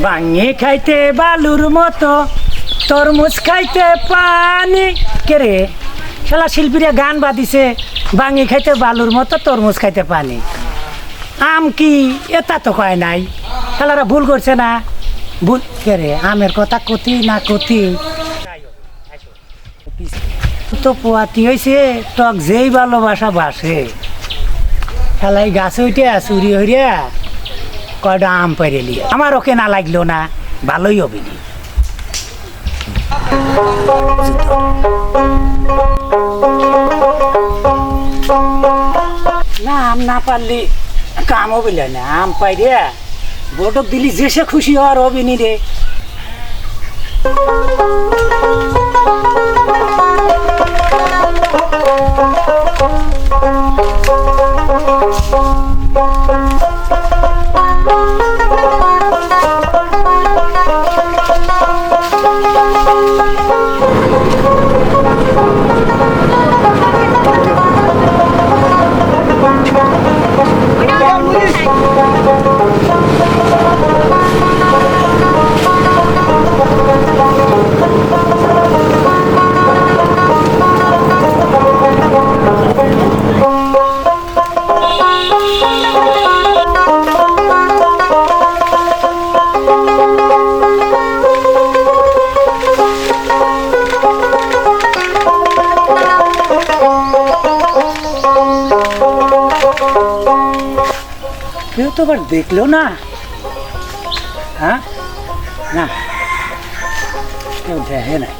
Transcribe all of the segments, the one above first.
ভাঙে খাইতে বালুর মতো তরমুজ খাইতে পানি কে রে শালা শিল্পীরা গান বাদিছে ভাঙে খাইতে বালুর মতো তরমুজ খাইতে পানি আম কি এটা তো কয় নাই শালারা ভুল করছে না ভুল কে রে আমের কথা কতি না কতি তো পোয়াতি হয়েছে টক যেই ভালোবাসা বাসে শালাই গাছে উঠে চুরি হইয়া কয়টা আম পেরেলি আমার ওকে না লাগলো না ভালোই হবে না আম না পারলি কাম হবে না আম পাই রে বটক দিলি যে সে খুশি হওয়ার হবে নি রে কেউ তো আবার দেখলো না হ্যাঁ না কেউ দেখে নাই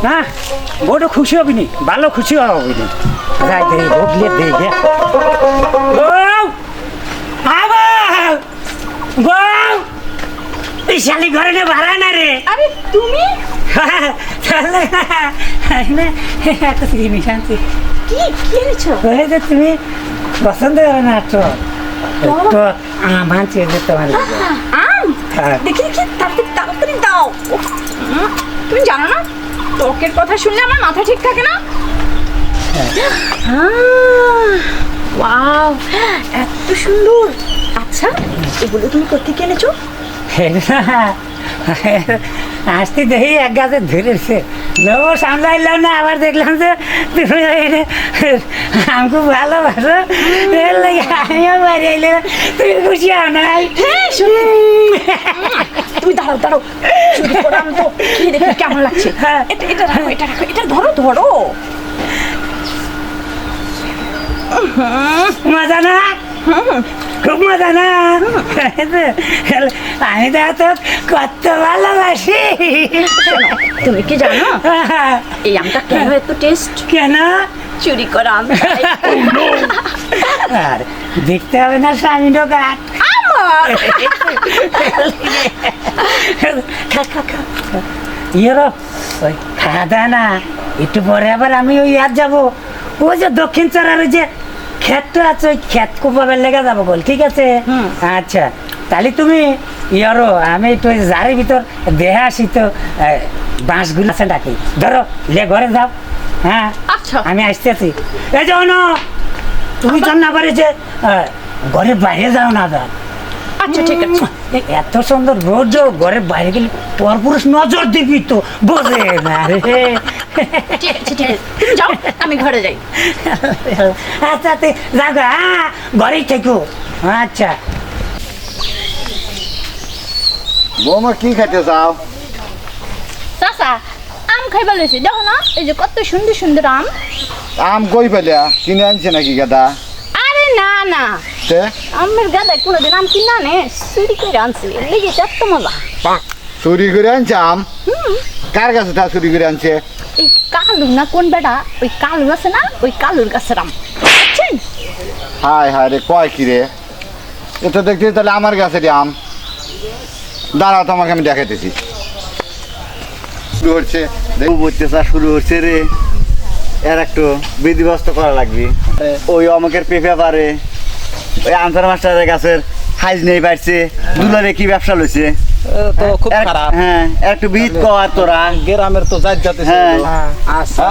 না বড় খুশি হবি নি ভালো খুশি হবি নি যাই দে বদলে দে গে শালি ঘরে না ভাড়া না রে আরে তুমি তাহলে একটা জিনিস আনছি কি এনেছো ওই যে তুমি পছন্দ করো না তো তো আম আনছি তোমার আম দেখি দেখি তাড়াতাড়ি দাও তুমি জানো না ত্বকের কথা শুনলে আমার মাথা ঠিক থাকে না ওয়াও এত সুন্দর আচ্ছা এগুলো তুমি কোথেকে এনেছো আসতে দেখি এক গাছে ধরেছে লোক সামলাইলাম না আবার দেখলাম যে তুমি আমি খুব ভালোবাসো আমিও বাড়ি আইলে তুমি খুশি হও নাই তুমি দাঁড়াও দাঁড়াও আমি তো খেয়ে দেখি কেমন লাগছে এটা রাখো এটা রাখো এটা ধরো ধরো মজা না খুব মজা না আমি তো কত ভালোবাসি তুমি কি জানো এই আমটা কেন এত টেস্ট কেন চুরি করা আম আর দেখতে হবে না স্বামীরও গাছ ইয়েরো ওই খাওয়া দাওয়া না একটু পরে আবার আমি ওই আর যাবো ওই যে দক্ষিণ চড়ার ওই যে ক্ষেতটা আছে ওই ক্ষেত কোপাবের লেগে যাবো বল ঠিক আছে আচ্ছা তাহলে তুমি ইয়েরো আমি একটু ওই জারের ভিতর দেহে আসি তো বাঁশগুলো আছে ডাকি ধরো লে ঘরে যাও হ্যাঁ আচ্ছা আমি আসতেছি এই যাও না তুমি জান না পারে যে ঘরের বাইরে যাও না যা আচ্ছা ঠিক আছে এত সুন্দর রোদ ঘরের বাইরে গেলে পরপুরুষ নজর দিবি তো বোঝে না রে ঠিক আছে ঠিক আছে তুমি যাও আমি ঘরে যাই আচ্ছা যাও গা ঘরেই থেকো আচ্ছা বৌমা কি খাইতে চাও চাচা আম খাইবা লইছি দেখো না এই যে কত সুন্দর সুন্দর আম আম কই পেলিয়া কিনে আনছে নাকি গাদা আরে না না তে আমের গাদা কোনোদিন আম কিনা নে চুরি করে আনছি লেগে এত মজা চুরি করে আনছে আম কার কাছে তা চুরি করে আনছে এই কালু না কোন বেটা ওই কালু আছে না ওই কালুর গাছের আম বুঝছেন হায় হায় রে কয় কি রে এটা দেখতে তাহলে আমার কাছে আম দাঁড়াও তোমাকে আমি দেখাইতেছি শুরু হচ্ছে বলতেছা শুরু হচ্ছে রে এর একটু বিধিবস্ত করা লাগবে ওই অমুকের পেঁপে পারে ওই আনসার মাস্টারের গাছের হাইজ নেই পারছে দুলারে কি ব্যবসা লইছে তো খুব খারাপ হ্যাঁ একটু বিদ কর তোরা গ্রামের তো জাত জাতে হ্যাঁ আচ্ছা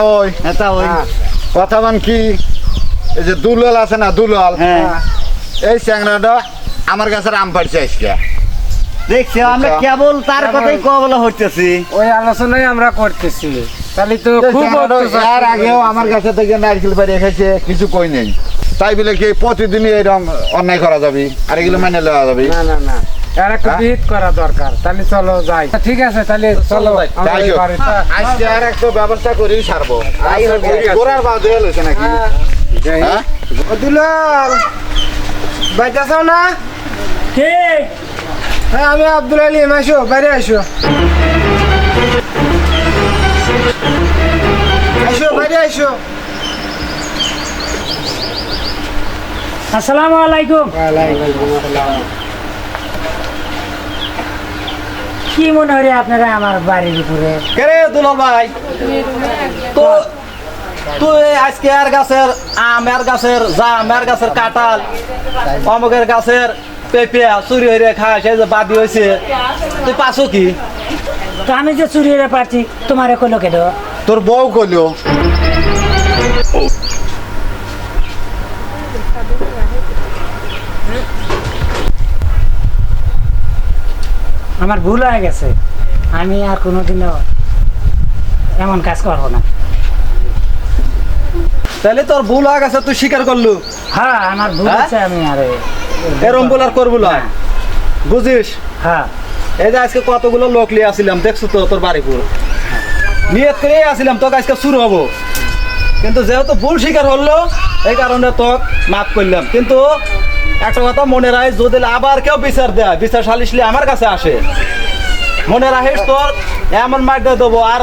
ওই এটা ওই কথা মান কি এই যে দুলাল আছে না দুলাল হ্যাঁ এই চ্যাংড়াটা আমার কাছে আম পাড়ছে আজকে দেখছি আমরা কেবল তার কথাই কবলা হইতেছি। ওই আলোচনাই আমরা করতেছি, তাহলে তো এই খুব চ্যাংড়াটা অত্যাচার এর করবে। আগেও আমার কাছে থেকে নারকেল পাড়ি এসেছে, কিছু কই নেই। তাই বলে কি প্রতিদিনই এরকম অন্যায় করা যাবে আর এগুলো মেনে নেওয়া যাবে? না না না, এর একটা হ্যাঁ? বিহিত করা দরকার। তাহলে চলো যাই। ঠিক আছে, তাহলে চলো যাই। আমরা তাই এই হোক। বাড়িটা। আজকে আর একটা ব্যবস্থা করেই ছাড়বো। তাই হোক, ওই গোড়ার বাদ দিয়ে লইছে নাকি? হ্যাঁ? ও দুলাল, বাইতেছ না? কে হ্যাঁ, আমি আব্দুল আলিম। আসো, বাইরে আসো। আসো, বাইরে আসো। আসসালামু আলাইকুম। কি মনে হয় রে আপনারা আমার বাড়ির উপরে? কে রে দুলাল ভাই, তো তুই আজকে আর গাছের আম, এর গাছের জাম, এর গাছের কাঁঠাল, অমুকের গাছের পেঁপে চুরি হয়ে খাস, এই যে বাদি হয়েছে, তুই পাছো কি? তো আমি যে চুরি রে পারছি তোমারে কইলো কেন? তোর বউ কইলো। আমার ভুল হয়ে গেছে, আমি আর কোনোদিনও এমন কাজ করবো না। তাহলে তোর ভুল হয়ে গেছে, তুই স্বীকার করলু। হ্যাঁ আমার ভুল হ্যাঁ? আছে, আমি আর এরম ভুল আর করবো না, বুঝিস? হ্যাঁ এই যে আজকে কতগুলো লোক নিয়ে আসিলাম, দেখছো তো তোর বাড়িপুর নিয়ত করে আসিলাম তোকে আজকে শুরু হবো, কিন্তু যেহেতু ভুল স্বীকার হলো এই কারণে তোকে মাফ করলাম। কিন্তু একটা কথা মনে রাখিস, যদি আবার কেউ বিচার দেয়, বিচার সালিশলি আমার কাছে আসে, মনে রাখিস তোর এমন মার দিয়ে দেবো, আর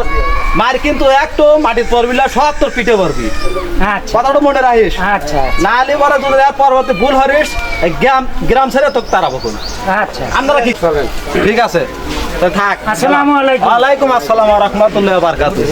মার কিন্তু একটু মাটির পড়বি না, সব তোর পিঠে পড়বি। আচ্ছা কথাটা মনে রাখিস। আচ্ছা না হলে পরে যদি আর পরবর্তী ভুল হরিস, এই গ্রাম ছেড়ে তোকে তাড়াবো কোন। আচ্ছা। আমরা কি ঠিক আছে, তো থাক। আসসালামু আলাইকুম। ওয়ালাইকুম আসসালাম ওয়া রাহমাতুল্লাহি ওয়া বারাকাতুহু।